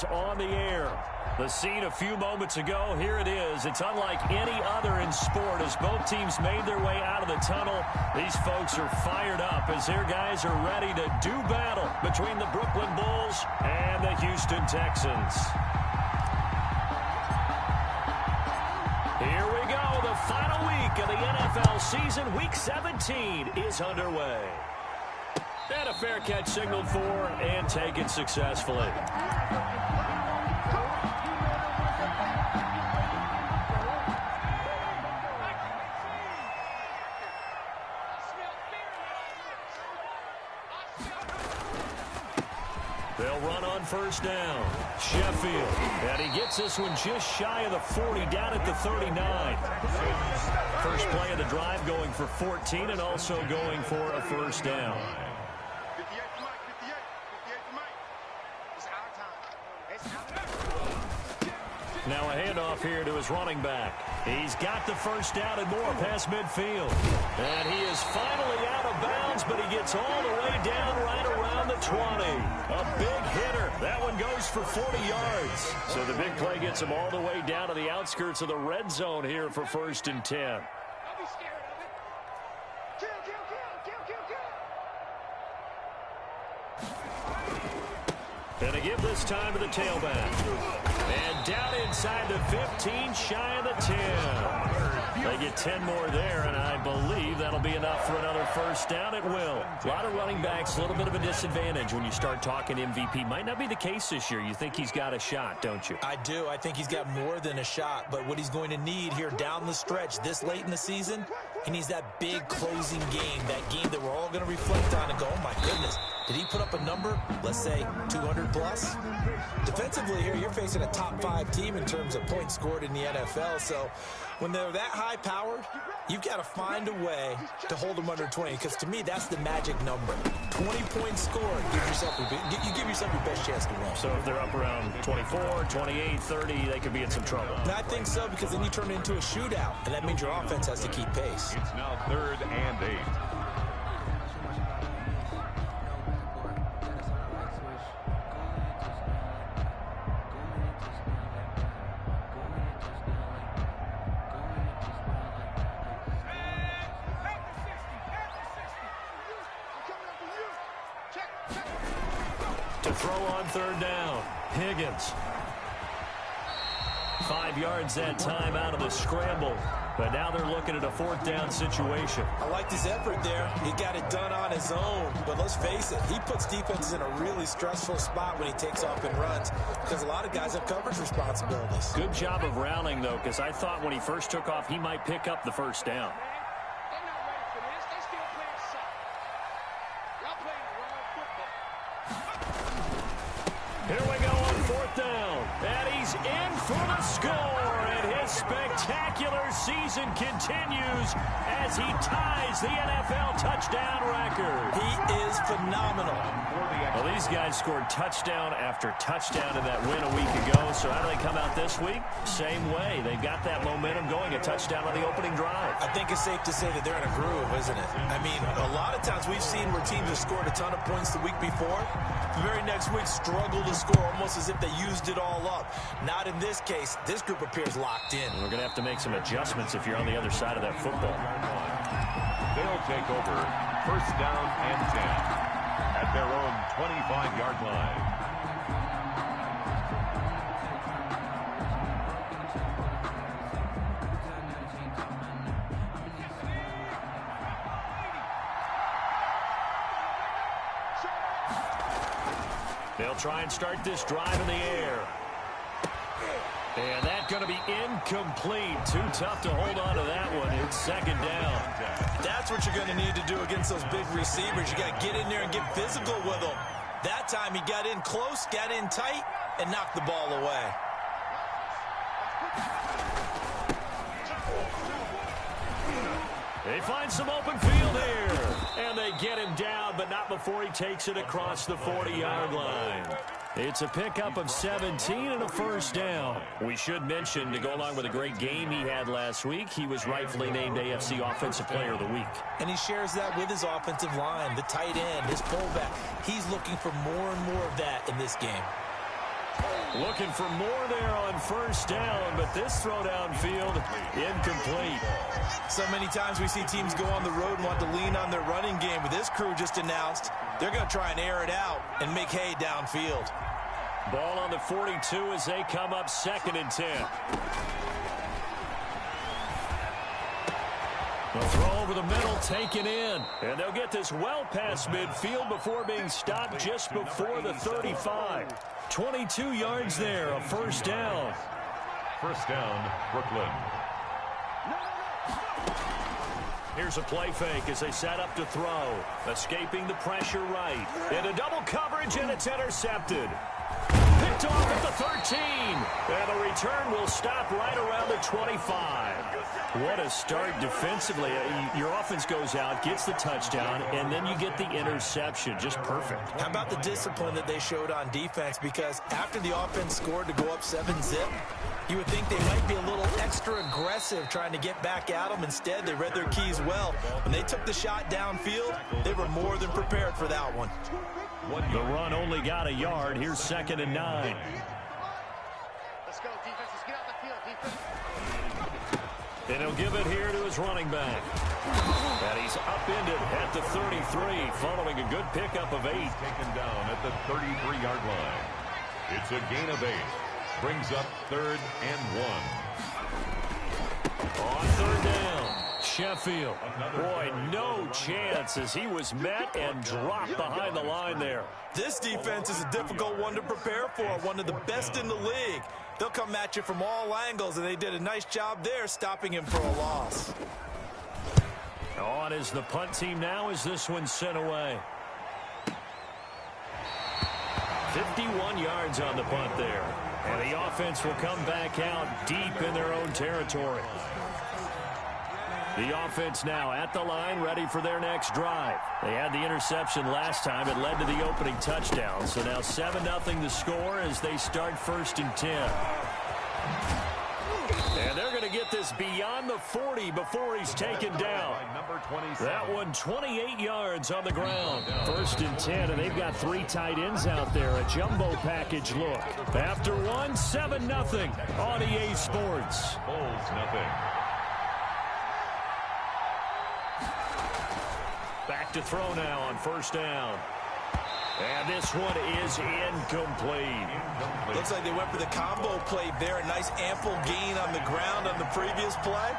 On the air. The scene a few moments ago, here it is. It's unlike any other in sport as both teams made their way out of the tunnel. These folks are fired up as their guys are ready to do battle between the Brooklyn Bulls and the Houston Texans. Here we go. The final week of the NFL season. Week 17 is underway. And a fair catch signaled for and taken successfully. They'll run on first down. Sheffield. And he gets this one just shy of the 40, down at the 39. First play of the drive going for 14 and also going for a first down. Now a handoff here to his running back. He's got the first down and more past midfield. And he is finally out of bounds, but he gets all the way down right around the 20. A big hitter. That one goes for 40 yards. So the big play gets him all the way down to the outskirts of the red zone here for 1st and 10. And a give this time to the tailback. And down inside the 15, shy of the 10. They get 10 more there, and I believe that'll be enough for another first down. It will. A lot of running backs, a little bit of a disadvantage when you start talking MVP. Might not be the case this year. You think he's got a shot, don't you? I do. I think he's got more than a shot. But what he's going to need here down the stretch this late in the season, he needs that big closing game, that game that we're all going to reflect on and go, oh, my goodness. Did he put up a number, let's say, 200 plus? Defensively here, you're facing a top 5 team in terms of points scored in the NFL. So when they're that high-powered, you've got to find a way to hold them under 20. Because to me, that's the magic number. 20 points scored. You give yourself your best chance to win. So if they're up around 24, 28, 30, they could be in some trouble. And I think so, because then you turn it into a shootout. And that means your offense has to keep pace. It's now 3rd and 8. To throw on 3rd down, Higgins. 5 yards that time out of the scramble. But now they're looking at a 4th down situation. I liked his effort there. He got it done on his own. But let's face it, he puts defenses in a really stressful spot when he takes off and runs because a lot of guys have coverage responsibilities. Good job of rallying, though, because I thought when he first took off, he might pick up the first down. Here we go on 4th down. And he's in for the score. And his spectacular season continues as he ties the NFL touchdown record. He is phenomenal. Well, these guys scored touchdown after touchdown in that win a week ago. So how do they come out this week? Same way. They've got that momentum going, a touchdown on the opening drive. I think it's safe to say that they're in a groove, isn't it? I mean, a lot of times we've seen where teams have scored a ton of points the week before. The very next week struggle to score almost as if they used it all up. Not in this case. This group appears locked in. We're going to have to make some adjustments if you're on the other side of that football. They'll take over 1st down and 10 at their own 25-yard line. They'll try and start this drive in the air. And that's going to be incomplete. Too tough to hold on to that one. It's 2nd down. That's what you're going to need to do against those big receivers. You got to get in there and get physical with them. That time he got in close, got in tight, and knocked the ball away. They find some open field here. And they get him down, but not before he takes it across the 40-yard line. It's a pickup of 17 and a first down. We should mention, to go along with a great game he had last week, he was rightfully named AFC Offensive Player of the Week. And he shares that with his offensive line, the tight end, his fullback. He's looking for more and more of that in this game. Looking for more there on first down, but this throw downfield incomplete. So many times we see teams go on the road and want to lean on their running game, but this crew just announced they're going to try and air it out and make hay downfield. Ball on the 42 as they come up 2nd and 10. The throw over the middle taken in. And they'll get this well past midfield before being stopped just before the 35. 22 yards there, a first down. First down, Brooklyn. Here's a play fake as they set up to throw. Escaping the pressure right. Into double coverage, and it's intercepted. Picked off at the 13. And the return will stop right around the 25. What a start defensively. Your offense goes out, gets the touchdown, and then you get the interception. Just perfect. How about the discipline that they showed on defense? Because after the offense scored to go up 7-zip, you would think they might be a little extra aggressive trying to get back at them. Instead, they read their keys well. When they took the shot downfield, they were more than prepared for that one. The run only got a yard. Here's 2nd and 9. Let's go, defense. Let's get out the field, defense. And he'll give it here to his running back. And he's upended at the 33, following a good pickup of 8. Taken down at the 33-yard line. It's a gain of 8. Brings up 3rd and 1. On 3rd down, Sheffield. Boy, no chance as he was met and dropped behind the line there. This defense is a difficult one to prepare for, one of the best in the league. They'll come at you from all angles, and they did a nice job there stopping him for a loss. On is the punt team now as this one's sent away. 51 yards on the punt there. And the offense will come back out deep in their own territory. The offense now at the line, ready for their next drive. They had the interception last time. It led to the opening touchdown. So now 7-0 the score as they start 1st and 10. And they're going to get this beyond the 40 before he's taken down. That one 28 yards on the ground. 1st and 10, and they've got 3 tight ends out there. A jumbo package look. After one, 7-0 on EA Sports. Bulls nothing. Back to throw now on 1st down. And this one is incomplete. Looks like they went for the combo play there. A nice ample gain on the ground on the previous play.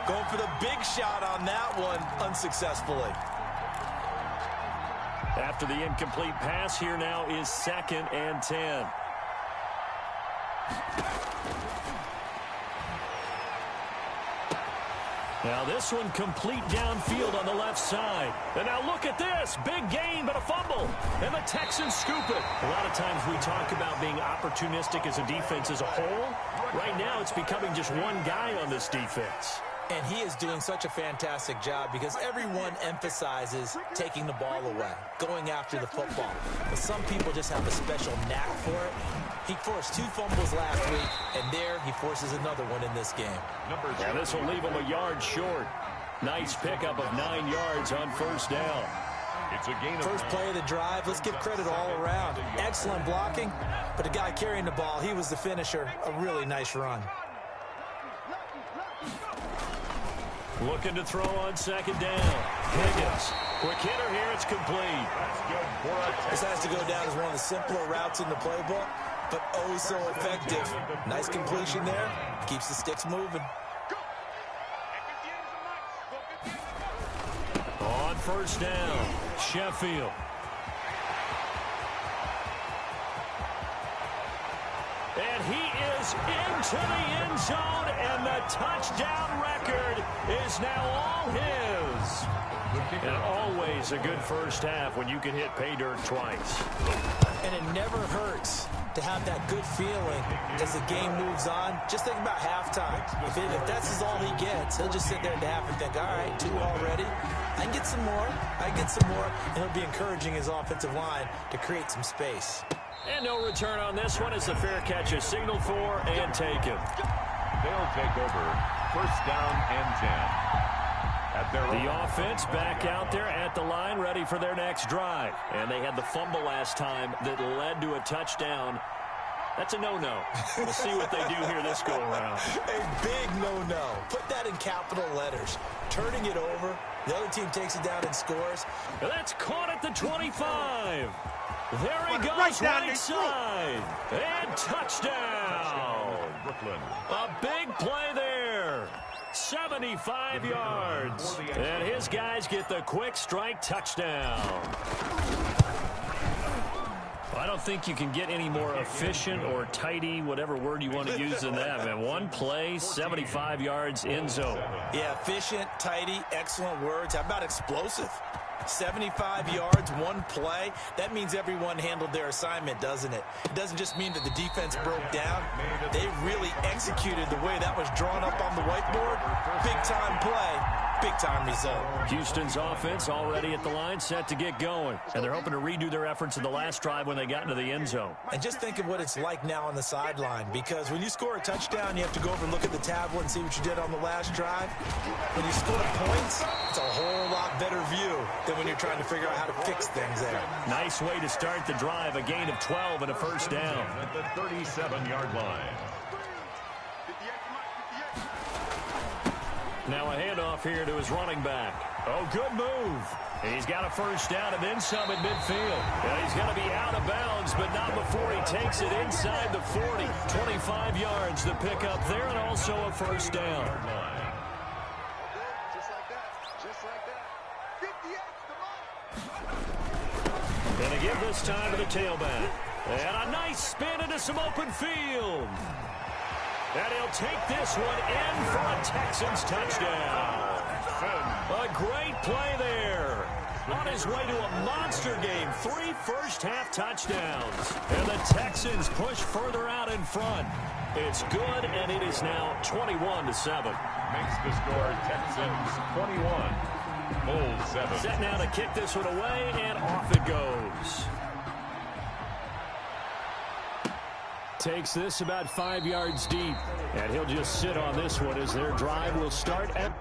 Going for the big shot on that one unsuccessfully. After the incomplete pass, here now is 2nd and 10. Now this one complete downfield on the left side. And now look at this. Big gain, but a fumble. And the Texans scoop it. A lot of times we talk about being opportunistic as a defense as a whole. Right now it's becoming just one guy on this defense. And he is doing such a fantastic job because everyone emphasizes taking the ball away, going after the football. But some people just have a special knack for it. He forced 2 fumbles last week, and there he forces another one in this game. Now this will leave him a yard short. Nice pickup of 9 yards on 1st down. It's a gain of First play of the drive, let's give credit all around. Excellent blocking, but the guy carrying the ball, he was the finisher. A really nice run. Looking to throw on 2nd down. Higgins. Quick hitter here. It's complete. This has to go down as one of the simpler routes in the playbook, but oh so effective. Nice completion there. Keeps the sticks moving. On 1st down, Sheffield. And he is into the end zone, and the touchdown record is now all his. And always a good first half when you can hit pay dirt twice. And it never hurts to have that good feeling as the game moves on. Just think about halftime. If that's all he gets, he'll just sit there at the half and think, all right, 2 already. I can get some more. I can get some more. And he'll be encouraging his offensive line to create some space. And no return on this one as the fair catch is signaled for and taken. They'll take over 1st down and 10. The offense back out there at the line, ready for their next drive. And they had the fumble last time that led to a touchdown. That's a no-no. We'll see what they do here this go-around. A big no-no. Put that in capital letters. Turning it over, the other team takes it down and scores. That's caught at the 25. There he goes, right side. And touchdown. Brooklyn. A big play there. 75 yards. And his guys get the quick strike touchdown. I don't think you can get any more efficient or tidy, whatever word you want to use in that, man. One play, 75 yards, end zone. Yeah, efficient, tidy, excellent words. How about explosive? 75 yards, one play. That means everyone handled their assignment, doesn't it? It doesn't just mean that the defense broke down. They really executed the way that was drawn up on the whiteboard. Big-time play. Big-time result. Houston's offense already at the line, set to get going. And they're hoping to redo their efforts in the last drive when they got into the end zone. And just think of what it's like now on the sideline, because when you score a touchdown, you have to go over and look at the tablet and see what you did on the last drive. When you score points, it's a whole lot better view than when you're trying to figure out how to fix things there. Nice way to start the drive, a gain of 12 and a first down. At the 37-yard line. Now a handoff here to his running back. Oh, good move. He's got a first down and then some at midfield. And he's going to be out of bounds, but not before he takes it inside the 40. 25 yards to pick up there, and also a first down. Just like that. Just like that. 58, And a give this time to the tailback. And a nice spin into some open field. And he'll take this one in for a Texans touchdown. A great play there. On his way to a monster game. 3 first-half touchdowns. And the Texans push further out in front. It's good, and it is now 21-7. Makes the score Texans 21. Bulls 7. Set now to kick this one away, and off it goes. Takes this about 5 yards deep, and he'll just sit on this one as their drive will start at...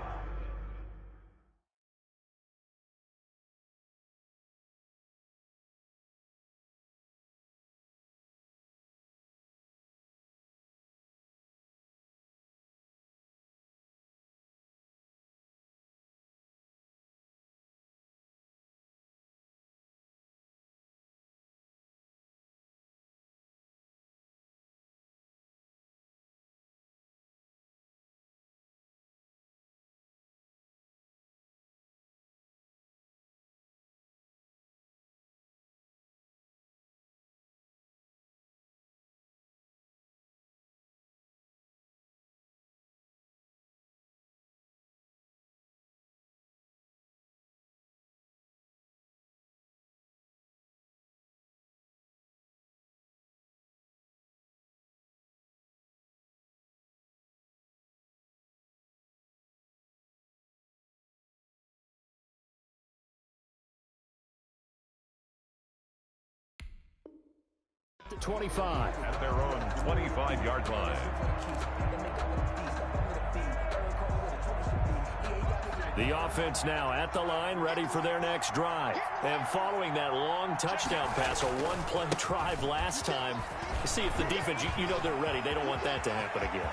to 25. At their own 25-yard line. The offense now at the line, ready for their next drive. And following that long touchdown pass, a one-play drive last time, see if the defense, you know they're ready. They don't want that to happen again.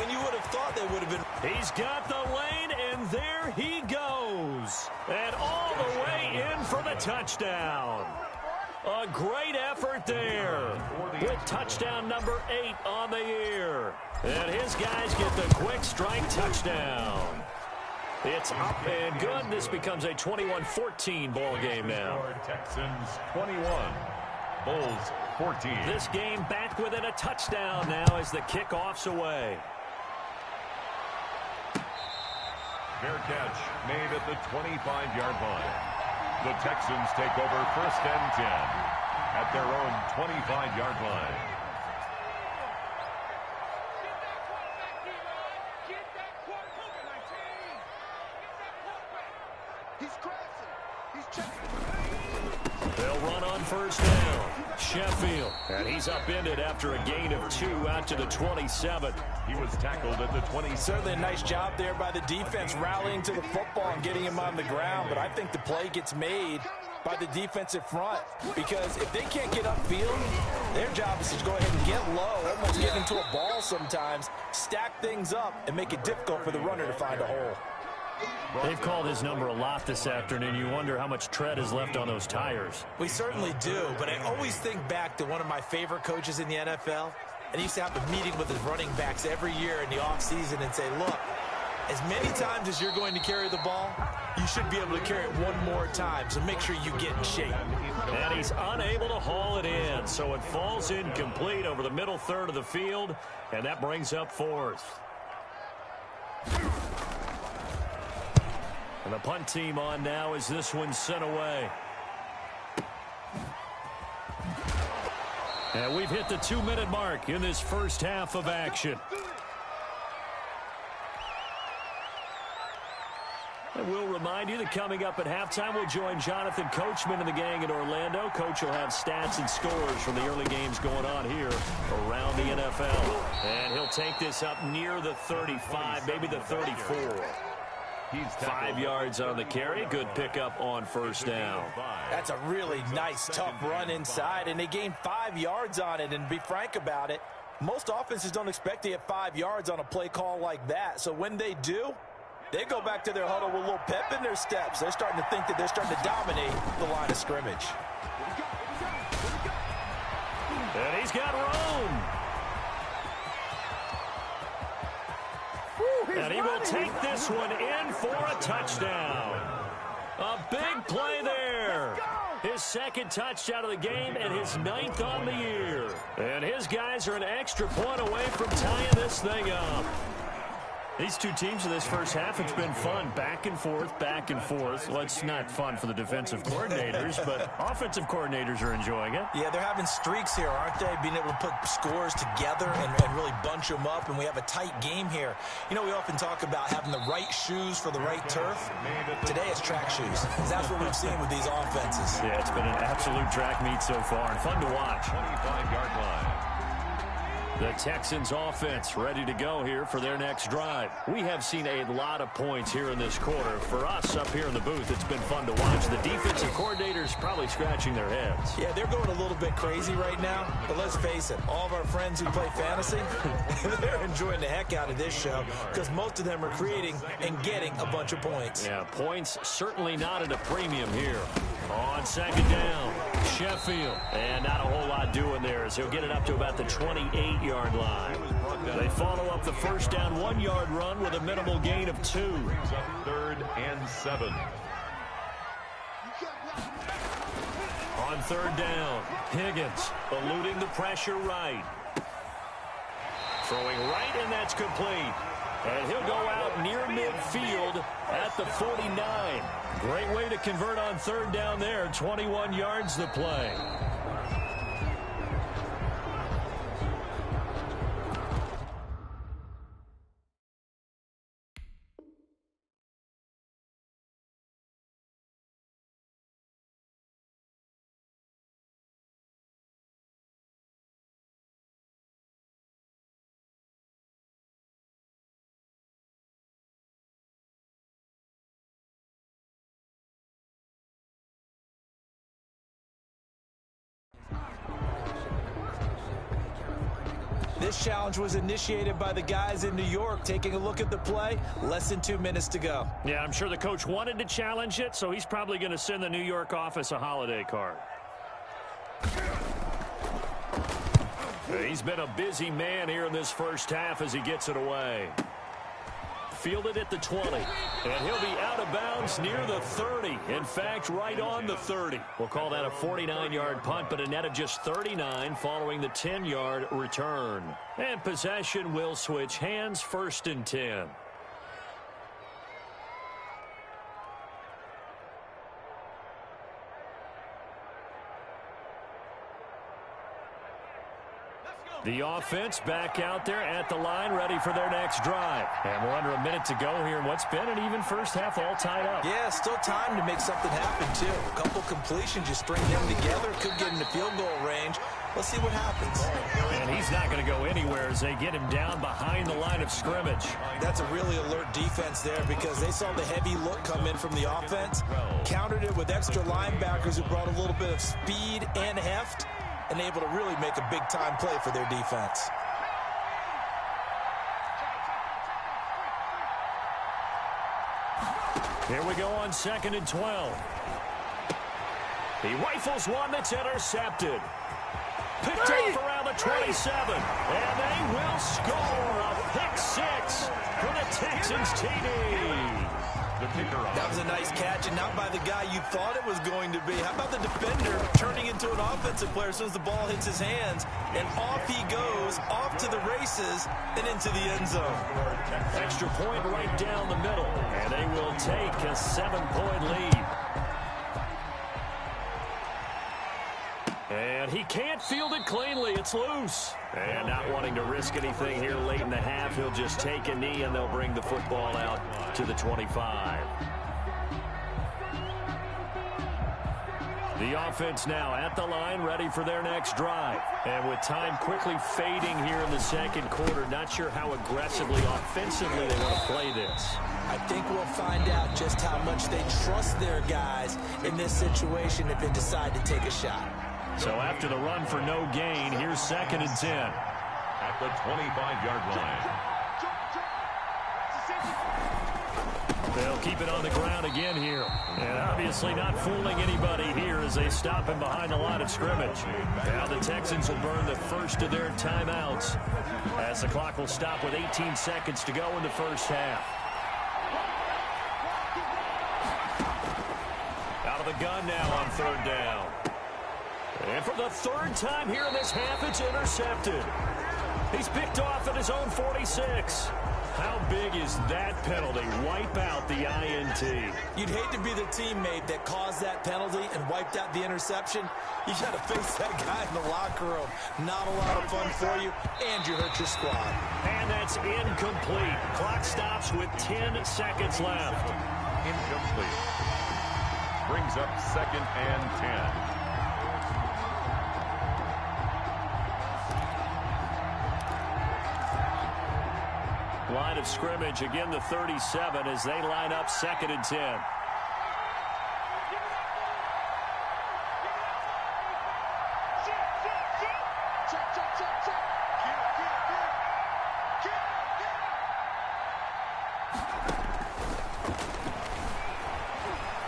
And you would have thought they would have been... He's got the lane, and there he goes. And all the way in for the touchdown. A great effort there. With touchdown number 8 on the year. And his guys get the quick strike touchdown. It's up and good. This becomes a 21-14 ball game now. Texans 21. Bulls 14. This game back within a touchdown now as the kickoff's away. Fair catch made at the 25-yard line. The Texans take over 1st and 10 at their own 25-yard line. They'll run on 1st down. Sheffield. And he's upended after a gain of 2 out to the 27. He was tackled at the 20. Certainly a nice job there by the defense rallying to the football and getting him on the ground. But I think the play gets made by the defensive front, because if they can't get upfield, their job is to go ahead and get low, almost get into a ball sometimes, stack things up, and make it difficult for the runner to find a hole. They've called his number a lot this afternoon. You wonder how much tread is left on those tires. We certainly do, but I always think back to one of my favorite coaches in the NFL, and he used to have a meeting with his running backs every year in the offseason and say, look, as many times as you're going to carry the ball, you should be able to carry it one more time, so make sure you get in shape. And he's unable to haul it in, so it falls incomplete over the middle third of the field, and that brings up fourth. And the punt team on now as this one's sent away. And we've hit the 2-minute mark in this first half of action. And we'll remind you that coming up at halftime, we'll join Jonathan Coachman and the gang in Orlando. Coach will have stats and scores from the early games going on here around the NFL. And he'll take this up near the 35, maybe the 34. 5 yards on the carry. Good pickup on first down. That's a really nice, tough run inside, and they gained 5 yards on it. And to be frank about it, most offenses don't expect to get 5 yards on a play call like that. So when they do, they go back to their huddle with a little pep in their steps. They're starting to think that they're starting to dominate the line of scrimmage. And he's got room. And he will take this one in for a touchdown. A big play there. His second touchdown of the game and his 9th on the year. And his guys are an extra point away from tying this thing up. These two teams in this first half, it's been fun. Back and forth, back and forth. Well, it's not fun for the defensive coordinators, but offensive coordinators are enjoying it. Yeah, they're having streaks here, aren't they? Being able to put scores together and really bunch them up, and we have a tight game here. You know, we often talk about having the right shoes for the right turf. Today it's track shoes. That's what we've seen with these offenses. Yeah, it's been an absolute track meet so far, and fun to watch. 25-yard line. The Texans offense ready to go here for their next drive. We have seen a lot of points here in this quarter. For us up here in the booth, it's been fun to watch. The defensive coordinators probably scratching their heads. Yeah, they're going a little bit crazy right now. But let's face it, all of our friends who play fantasy, they're enjoying the heck out of this show because most of them are creating and getting a bunch of points. Yeah, points certainly not at a premium here. On second down, Sheffield. And not a whole lot doing there as he'll get it up to about the 28-yard line. They follow up the first down 1-yard run with a minimal gain of 2. 3rd and 7. On third down, Higgins eluding the pressure right. Throwing right, and that's complete. And he'll go out near midfield at the 49. Great way to convert on third down there. 21 yards the play. This challenge was initiated by the guys in New York. Taking a look at the play, less than 2 minutes to go. Yeah, I'm sure the coach wanted to challenge it, so he's probably going to send the New York office a holiday card. He's been a busy man here in this first half as he gets it away. Fielded at the 20, and he'll be out of bounds near the 30. In fact, right on the 30. We'll call that a 49-yard punt, but a net of just 39 following the 10-yard return. And possession will switch hands, 1st and 10. The offense back out there at the line, ready for their next drive. And we're under a minute to go here in what's been an even first half, all tied up. Yeah, still time to make something happen, too. A couple completions, you string them together, could get into field goal range. Let's see what happens. And he's not going to go anywhere as they get him down behind the line of scrimmage. That's a really alert defense there because they saw the heavy look come in from the offense, countered it with extra linebackers who brought a little bit of speed and heft, and able to really make a big-time play for their defense. Here we go on 2nd and 12. He rifles one that's intercepted. Picked off around the 27. And they will score a pick six for the Texans TD. That was a nice catch, and not by the guy you thought it was going to be. How about the defender turning into an offensive player as soon as the ball hits his hands, and off he goes, off to the races, and into the end zone. Extra point right down the middle, and they will take a 7-point lead. And he can't field it cleanly. It's loose. And not wanting to risk anything here late in the half, he'll just take a knee, and they'll bring the football out to the 25. The offense now at the line, ready for their next drive. And with time quickly fading here in the second quarter, not sure how aggressively, offensively they want to play this. I think we'll find out just how much they trust their guys in this situation if they decide to take a shot. So after the run for no gain, here's 2nd and 10. At the 25-yard line. They'll keep it on the ground again here. And obviously not fooling anybody here as they stop him behind the line of scrimmage. Now the Texans will burn the first of their timeouts as the clock will stop with 18 seconds to go in the first half. Out of the gun now on 3rd down. And for the 3rd time here in this half, it's intercepted. He's picked off at his own 46. How big is that penalty? Wipe out the INT. You'd hate to be the teammate that caused that penalty and wiped out the interception. You got to face that guy in the locker room. Not a lot of fun for you, and you hurt your squad. And that's incomplete. Clock stops with 10 seconds left. Incomplete. Brings up 2nd and 10. Line of scrimmage, again the 37 as they line up 2nd and 10.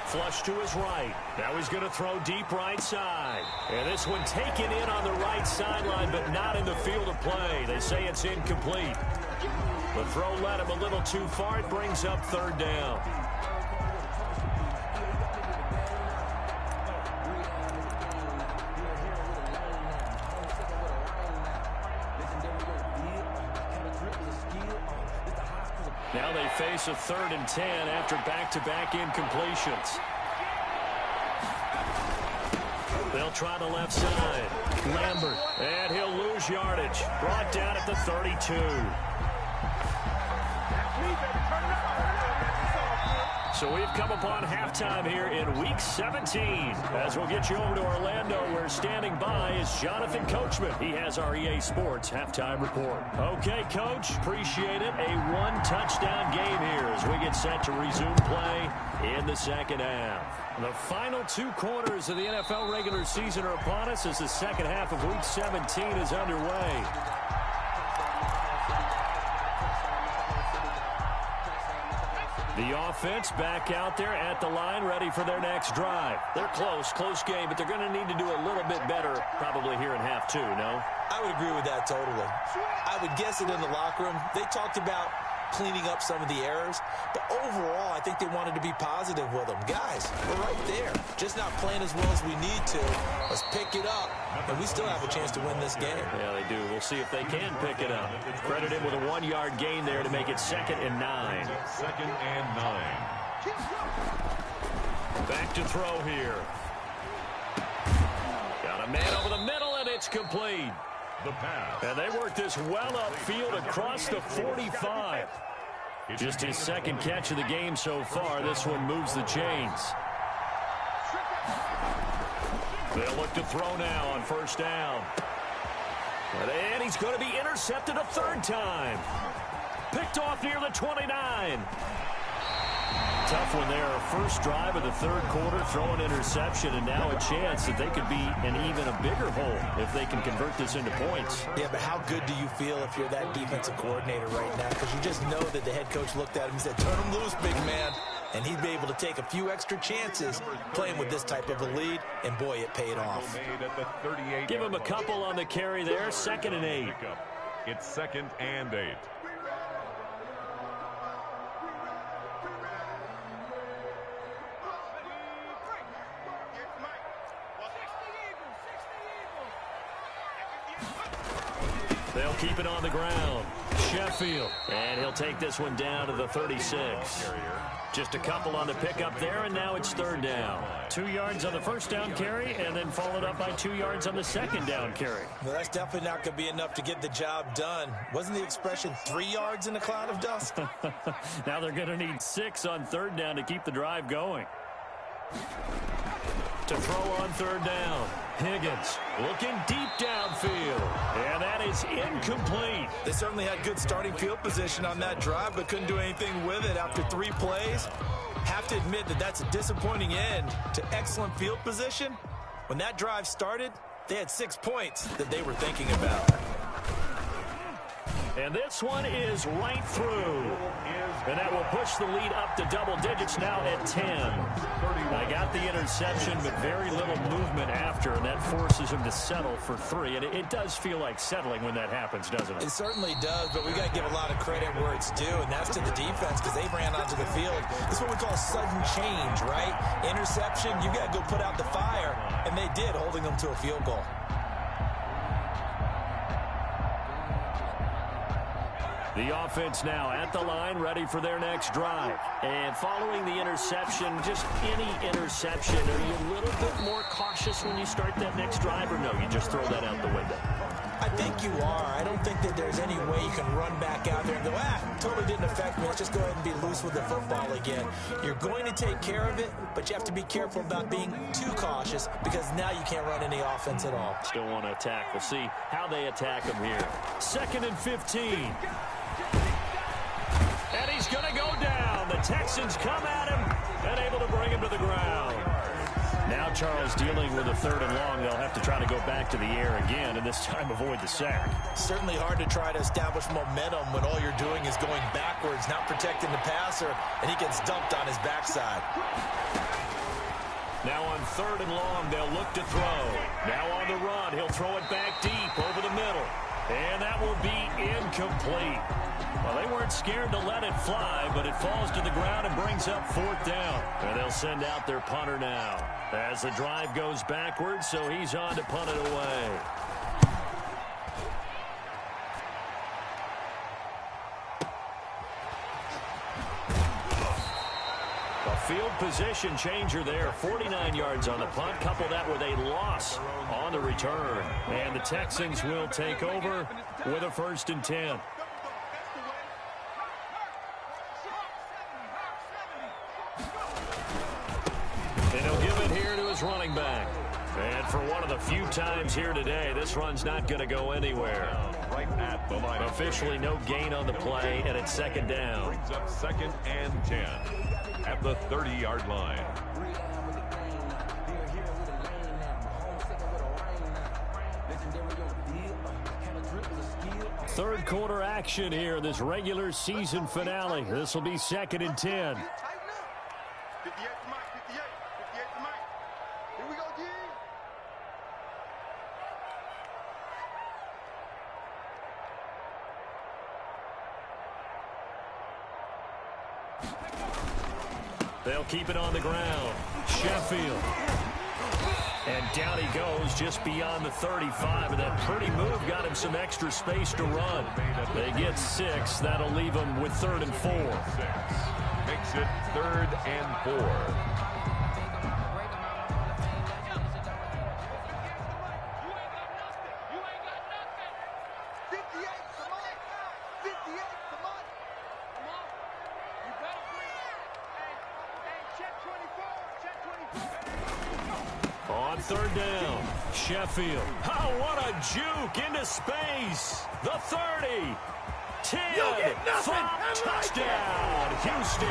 Flush to his right. Now he's going to throw deep right side. And this one taken in on the right sideline, but not in the field of play. They say it's incomplete. The throw led him a little too far. It brings up 3rd down. Now they face a 3rd and 10 after back-to-back incompletions. They'll try the left side. Lambert, and he'll lose yardage. Brought down at the 32. So we've come upon halftime here in Week 17. As we'll get you over to Orlando, where standing by is Jonathan Coachman. He has our EA Sports Halftime Report. Okay, Coach, appreciate it. A one-touchdown game here as we get set to resume play in the second half. The final 2 quarters of the NFL regular season are upon us as the second half of Week 17 is underway. The offense back out there at the line, ready for their next drive. They're close game, but they're going to need to do a little bit better probably here in half 2, no? I would agree with that totally. I would guess it in the locker room. They talked about cleaning up some of the errors, but overall, I think they wanted to be positive with them. Guys, we're right there. Just not playing as well as we need to. Let's pick it up, and we still have a chance to win this game. Yeah, they do. We'll see if they can pick it up. Credit him with a 1-yard gain there to make it 2nd and 9. 2nd and 9. Back to throw here. Got a man over the middle, and it's complete. The pass. And they work this well upfield across the 45. Just his second catch of the game so far. This one moves the chains. They'll look to throw now on first down. And he's going to be intercepted a third time. Picked off near the 29. Tough one there. First drive of the third quarter, throw an interception, and now a chance that they could be in even a bigger hole if they can convert this into points. Yeah, but how good do you feel if you're that defensive coordinator right now? Because you just know that the head coach looked at him and said, turn him loose, big man. And he'd be able to take a few extra chances playing with this type of a lead, and boy, it paid off. Give him a couple on the carry there, 2nd and 8. It's 2nd and 8. They'll keep it on the ground. Sheffield. And he'll take this one down to the 36. Just a couple on the pickup there, and now it's 3rd down. 2 yards on the first down carry, and then followed up by 2 yards on the 2nd down carry. Well, that's definitely not going to be enough to get the job done. Wasn't the expression 3 yards in a cloud of dust? Now they're going to need 6 on 3rd down to keep the drive going. To throw on 3rd down. Higgins looking deep downfield. And that is incomplete. They certainly had good starting field position on that drive, but couldn't do anything with it after 3 plays. Have to admit that that's a disappointing end to excellent field position. When that drive started, they had 6 points that they were thinking about. And this one is right through. And that will push the lead up to double digits now at 10. I got the interception, but very little movement after, and that forces him to settle for 3. And it does feel like settling when that happens, doesn't it? It certainly does, but we got to give a lot of credit where it's due, and that's to the defense because they ran onto the field. This is what we call sudden change, right? Interception, you got to go put out the fire, and they did, holding them to a field goal. The offense now at the line, ready for their next drive. And following the interception, just any interception, are you a little bit more cautious when you start that next drive, or no, you just throw that out the window? I think you are. I don't think that there's any way you can run back out there and go, totally didn't affect me. Let's just go ahead and be loose with the football again. You're going to take care of it, but you have to be careful about being too cautious because now you can't run any offense at all. Still want to attack. We'll see how they attack him here. 2nd and 15. And he's going to go down. The Texans come at him and able to bring him to the ground. Now Charles dealing with a 3rd and long. They'll have to try to go back to the air again and this time avoid the sack. Certainly hard to try to establish momentum when all you're doing is going backwards, not protecting the passer, and he gets dumped on his backside. Now on 3rd and long, they'll look to throw. Now on the run, he'll throw it back deep over the middle. And that will be incomplete. Well, they weren't scared to let it fly, but it falls to the ground and brings up 4th down. And they'll send out their punter now as the drive goes backwards, so he's on to punt it away. A field position changer there. 49 yards on the punt. Couple that with a loss on the return. And the Texans will take over with a 1st and 10. And he'll give it here to his running back. And for one of the few times here today, this run's not going to go anywhere. Right at the line. Officially no gain on the play, and it's 2nd down. Brings up 2nd and 10 at the 30-yard line. Third quarter action here, this regular season finale. This will be 2nd and 10. 58 to Mike, 58 to Mike. Here we go, G. They'll keep it on the ground. Sheffield. And down he goes just beyond the 35. And that pretty move got him some extra space to run. They get 6. That'll leave them with 3rd and 4. Makes it 3rd and 4. On third down, Sheffield. Oh, what a juke into space. The 30. 10. 5. Touchdown, Houston.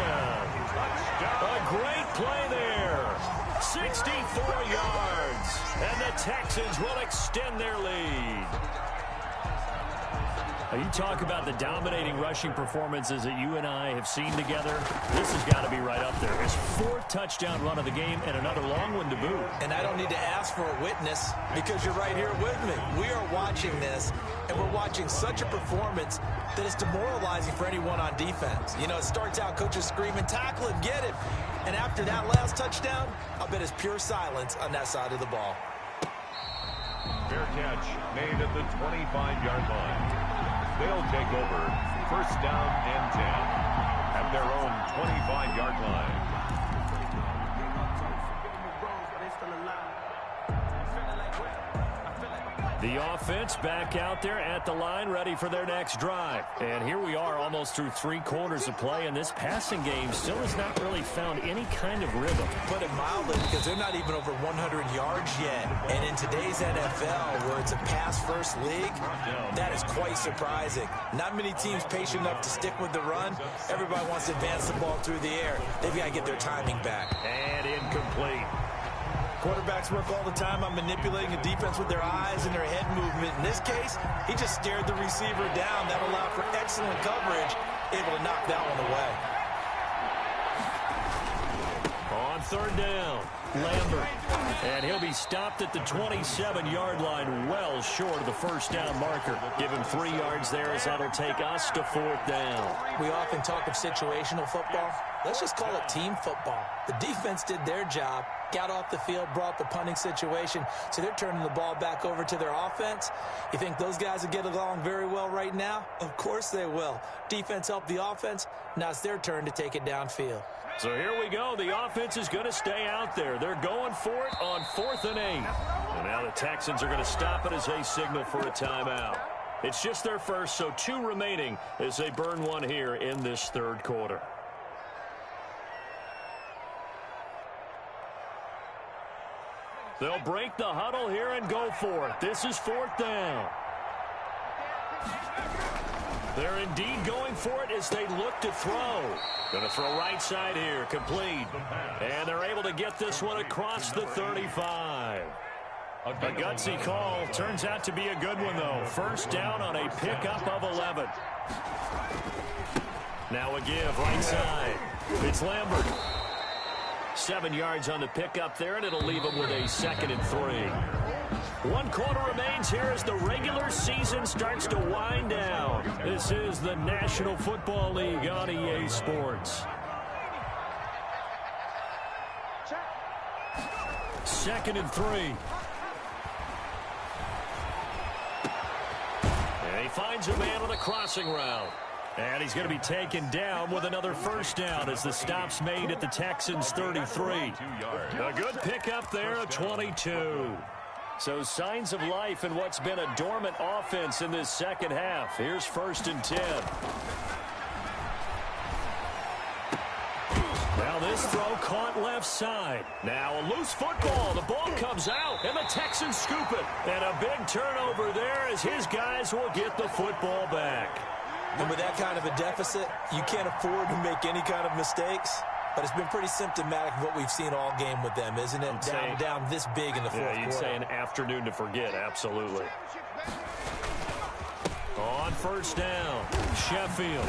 A great play there. 64 yards. And the Texans will extend their lead. You talk about the dominating rushing performances that you and I have seen together. This has got to be right up there. His 4th touchdown run of the game and another long one to boot. And I don't need to ask for a witness because you're right here with me. We are watching this, and we're watching such a performance that is demoralizing for anyone on defense. You know, it starts out coaches screaming, tackle him, get him. And after that last touchdown, I'll bet it's pure silence on that side of the ball. Fair catch made at the 25-yard line. They'll take over 1st down and 10 at their own 25-yard line. The offense back out there at the line, ready for their next drive. And here we are almost through 3 quarters of play, and this passing game still has not really found any kind of rhythm. Put it mildly, because they're not even over 100 yards yet. And in today's NFL, where it's a pass-first league, that is quite surprising. Not many teams patient enough to stick with the run. Everybody wants to advance the ball through the air. They've got to get their timing back. And incomplete. Quarterbacks work all the time on manipulating a defense with their eyes and their head movement. In this case, he just stared the receiver down. That allowed for excellent coverage, able to knock that one away. On third down, Lambert. And he'll be stopped at the 27-yard line, well short of the 1st down marker. Give him 3 yards there as that'll take us to 4th down. We often talk of situational football. Let's just call it team football. The defense did their job, got off the field, brought the punting situation, so they're turning the ball back over to their offense. You think those guys will get along very well right now? Of course they will. Defense helped the offense. Now it's their turn to take it downfield. So here we go. The offense is going to stay out there. They're going for it on 4th and 8. And now the Texans are going to stop it as they signal for a timeout. It's just their first, so 2 remaining as they burn one here in this 3rd quarter. They'll break the huddle here and go for it. This is 4th down. They're indeed going for it as they look to throw. Going to throw right side here, complete. And they're able to get this one across the 35. A gutsy call. Turns out to be a good one, though. 1st down on a pickup of 11. Now a give, right side. It's Lambert. 7 yards on the pickup there, and it'll leave them with a 2nd and 3. 1 quarter remains here as the regular season starts to wind down. This is the National Football League on EA Sports. 2nd and 3. And he finds a man on the crossing route. And he's going to be taken down with another 1st down as the stop's made at the Texans' 33. A good pickup there, a 22. So signs of life in what's been a dormant offense in this 2nd half. Here's 1st and 10. Now this throw caught left side. Now a loose football. The ball comes out, and the Texans scoop it. And a big turnover there as his guys will get the football back. And with that kind of a deficit, you can't afford to make any kind of mistakes. But it's been pretty symptomatic of what we've seen all game with them, isn't it? Down this big in the 4th quarter. You'd say an afternoon to forget, absolutely. On 1st down, Sheffield.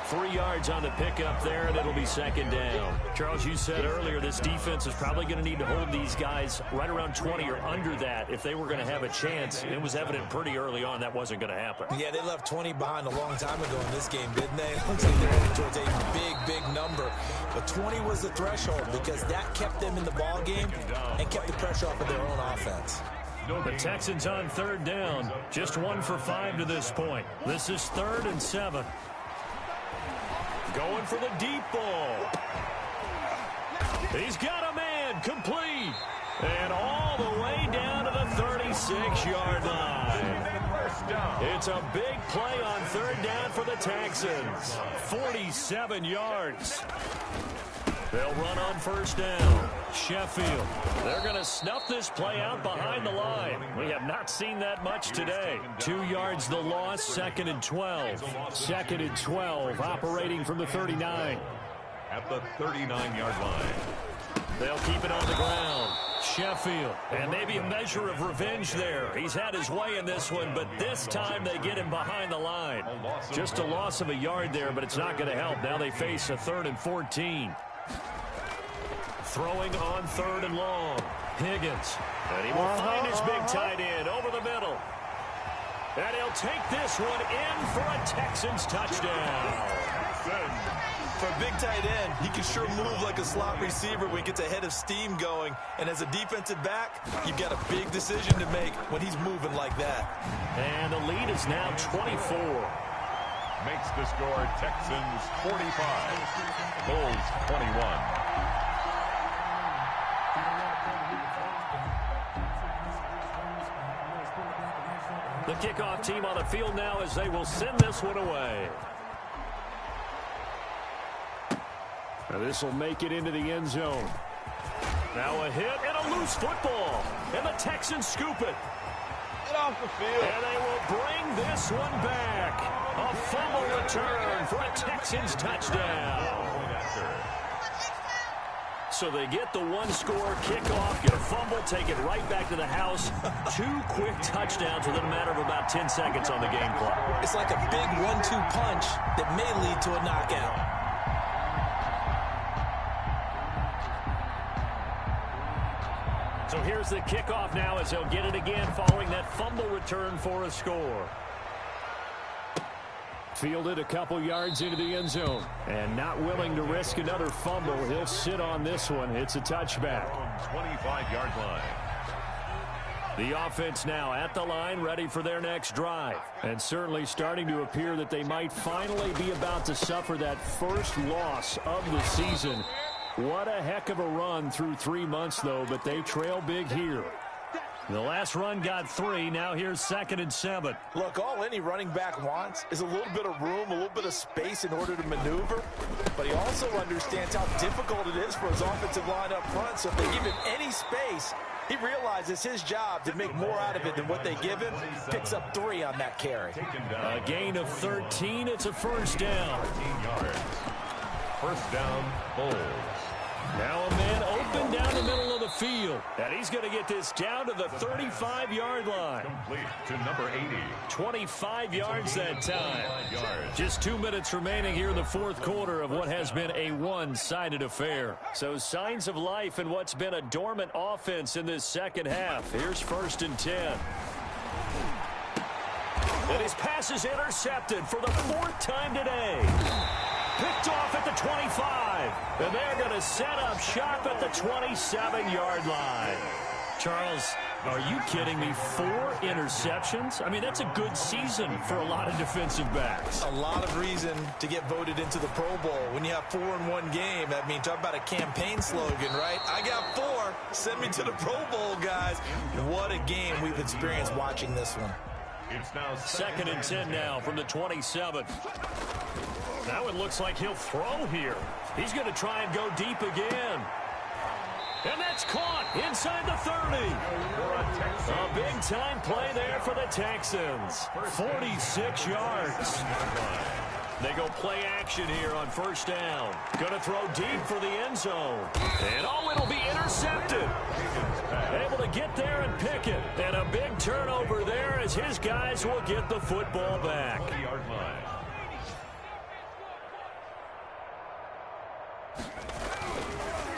3 yards on the pickup there, and it'll be 2nd down. Charles, you said earlier this defense is probably going to need to hold these guys right around 20 or under that if they were going to have a chance. It was evident pretty early on that wasn't going to happen. Yeah, they left 20 behind a long time ago in this game, didn't they? It looks like they're headed towards a big number. But 20 was the threshold because that kept them in the ball game and kept the pressure off of their own offense. The Texans on 3rd down, just 1 for 5 to this point. This is 3rd and 7. Going for the deep ball. He's got a man, complete. And all the way down to the 36-yard line. It's a big play on 3rd down for the Texans. 47 yards. They'll run on 1st down. Sheffield. They're going to snuff this play out behind the line. We have not seen that much today. 2 yards the loss, 2nd and 12. 2nd and 12, operating from the 39. At the 39-yard line. They'll keep it on the ground. Sheffield, and maybe a measure of revenge there. He's had his way in this one, but this time they get him behind the line. Just a loss of a yard there, but it's not going to help. Now they face a 3rd and 14. Throwing on 3rd and long. Higgins. And he will find his big tight end over the middle. And he'll take this one in for a Texans touchdown. For a big tight end, he can sure move like a slot receiver when he gets a head of steam going. And as a defensive back, you've got a big decision to make when he's moving like that. And the lead is now 24. Makes the score Texans 45. Bulls 21. The kickoff team on the field now as they will send this one away. Now this will make it into the end zone. Now a hit and a loose football. And the Texans scoop it. Get off the field. And they will bring this one back. A fumble return for a Texans touchdown. So they get the one-score kickoff, get a fumble, take it right back to the house. 2 quick touchdowns within a matter of about 10 seconds on the game clock. It's like a big 1-2 punch that may lead to a knockout. So here's the kickoff now as they'll get it again following that fumble return for a score. Fielded a couple yards into the end zone. And not willing to risk another fumble. He'll sit on this one. It's a touchback. 25-yard line. The offense now at the line, ready for their next drive. And certainly starting to appear that they might finally be about to suffer that first loss of the season. What a heck of a run through 3 months, though, but they trail big here. The last run got 3. Now here's 2nd and 7. Look, all any running back wants is a little bit of room, a little bit of space in order to maneuver. But he also understands how difficult it is for his offensive line up front. So if they give him any space, he realizes his job to make more out of it than what they give him. Picks up 3 on that carry. A gain of 13. It's a first down. 13 yards. First down, Bulls. Now a man open down the middle of the field. And he's going to get this down to the 35-yard line. Complete to number 80. 25 yards that time. 25 yards. Just 2 minutes remaining here in the fourth quarter of what has been a one-sided affair. So signs of life in what's been a dormant offense in this second half. Here's 1st and 10. And his pass is intercepted for the 4th time today. Picked off at the 25. And they're going to set up shop at the 27-yard line. Charles, are you kidding me? 4 interceptions? I mean, that's a good season for a lot of defensive backs. A lot of reason to get voted into the Pro Bowl. When you have 4 in one game, I mean, talk about a campaign slogan, right? I got 4. Send me to the Pro Bowl, guys. What a game we've experienced watching this one. It's now 2nd and 10 now from the 27. Now it looks like he'll throw here. He's going to try and go deep again. And that's caught inside the 30. A big-time play there for the Texans. 46 yards. They go play action here on 1st down. Going to throw deep for the end zone. And oh, it'll be intercepted. Able to get there and pick it. And a big turnover there as his guys will get the football back. 20-yard line.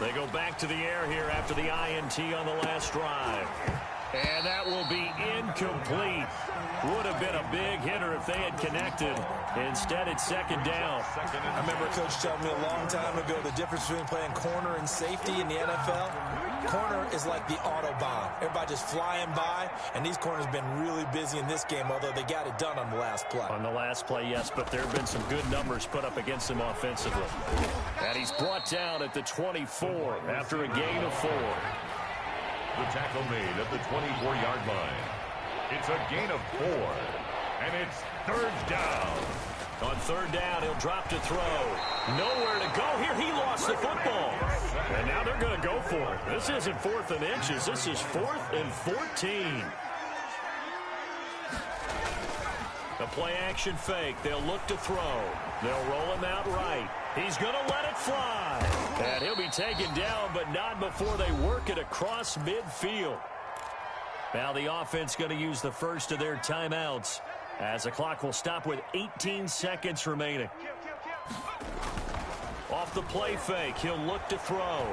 They go back to the air here after the INT on the last drive. And that will be incomplete. Would have been a big hitter if they had connected. Instead, it's 2nd down. I remember Coach telling me a long time ago the difference between playing corner and safety in the NFL. Corner is like the Autobahn. Everybody just flying by, and these corners have been really busy in this game, although they got it done on the last play. On the last play, yes, but there have been some good numbers put up against him offensively. And he's brought down at the 24 after a gain of 4. The tackle made at the 24-yard line. It's a gain of 4. And it's 3rd down. On third down, he'll drop to throw. Nowhere to go here. He lost the football. And now they're going to go for it. This isn't 4th and inches. This is 4th and 14. A play-action fake. They'll look to throw. They'll roll him out right. He's going to let it fly. And he'll be taken down, but not before they work it across midfield. Now the offense going to use the first of their timeouts, as the clock will stop with 18 seconds remaining. Off the play fake, he'll look to throw.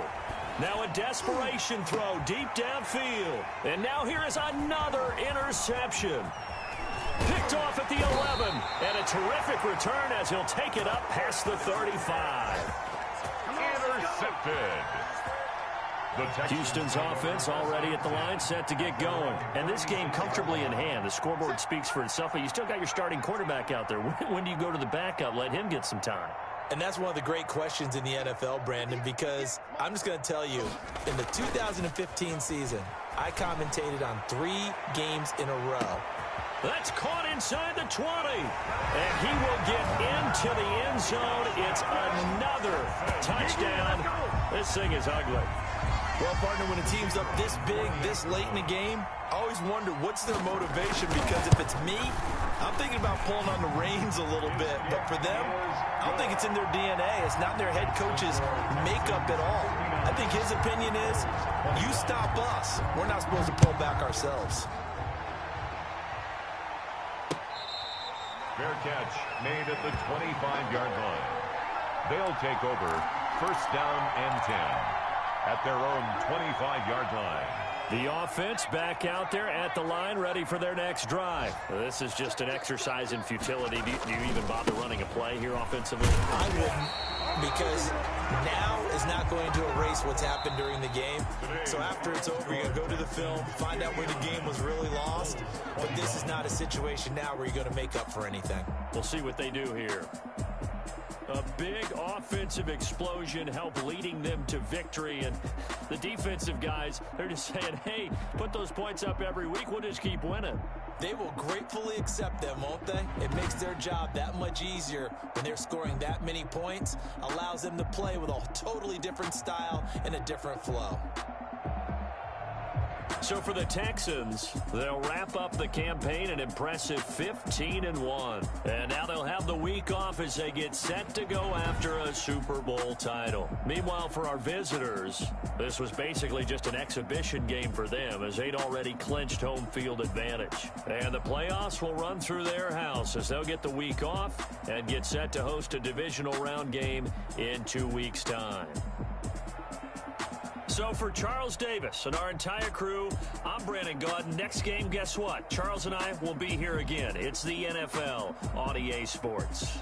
Now a desperation throw deep downfield. And now here is another interception. Picked off at the 11. And a terrific return as he'll take it up past the 35. Intercepted. Houston's offense already at the line, set to get going. And this game comfortably in hand. The scoreboard speaks for itself, but you still got your starting quarterback out there. When do you go to the backup? Let him get some time. And that's one of the great questions in the NFL, Brandon, because I'm just going to tell you, in the 2015 season, I commentated on 3 games in a row. That's caught inside the 20. And he will get into the end zone. It's another touchdown. This thing is ugly. Well, partner, when a team's up this big, this late in the game, I always wonder what's their motivation, because if it's me, I'm thinking about pulling on the reins a little bit. But for them, I don't think it's in their DNA. It's not in their head coach's makeup at all. I think his opinion is, you stop us. We're not supposed to pull back ourselves. Fair catch made at the 25-yard line. They'll take over 1st down and 10. At their own 25-yard line. The offense back out there at the line, ready for their next drive. This is just an exercise in futility. Do you even bother running a play here offensively? I wouldn't, because now is not going to erase what's happened during the game. So after it's over, you're going to go to the film, find out where the game was really lost. But this is not a situation now where you're going to make up for anything. We'll see what they do here. A big offensive explosion helped leading them to victory. And the defensive guys, they're just saying, hey, put those points up every week. We'll just keep winning. They will gratefully accept them, won't they? It makes their job that much easier when they're scoring that many points. Allows them to play with a totally different style and a different flow. So for the Texans, they'll wrap up the campaign an impressive 15-1. And now they'll have the week off as they get set to go after a Super Bowl title. Meanwhile, for our visitors, this was basically just an exhibition game for them as they'd already clinched home field advantage. And the playoffs will run through their house as they'll get the week off and get set to host a divisional round game in 2 weeks' time. So for Charles Davis and our entire crew, I'm Brandon Gaudin. Next game, guess what? Charles and I will be here again. It's the NFL on EA Sports.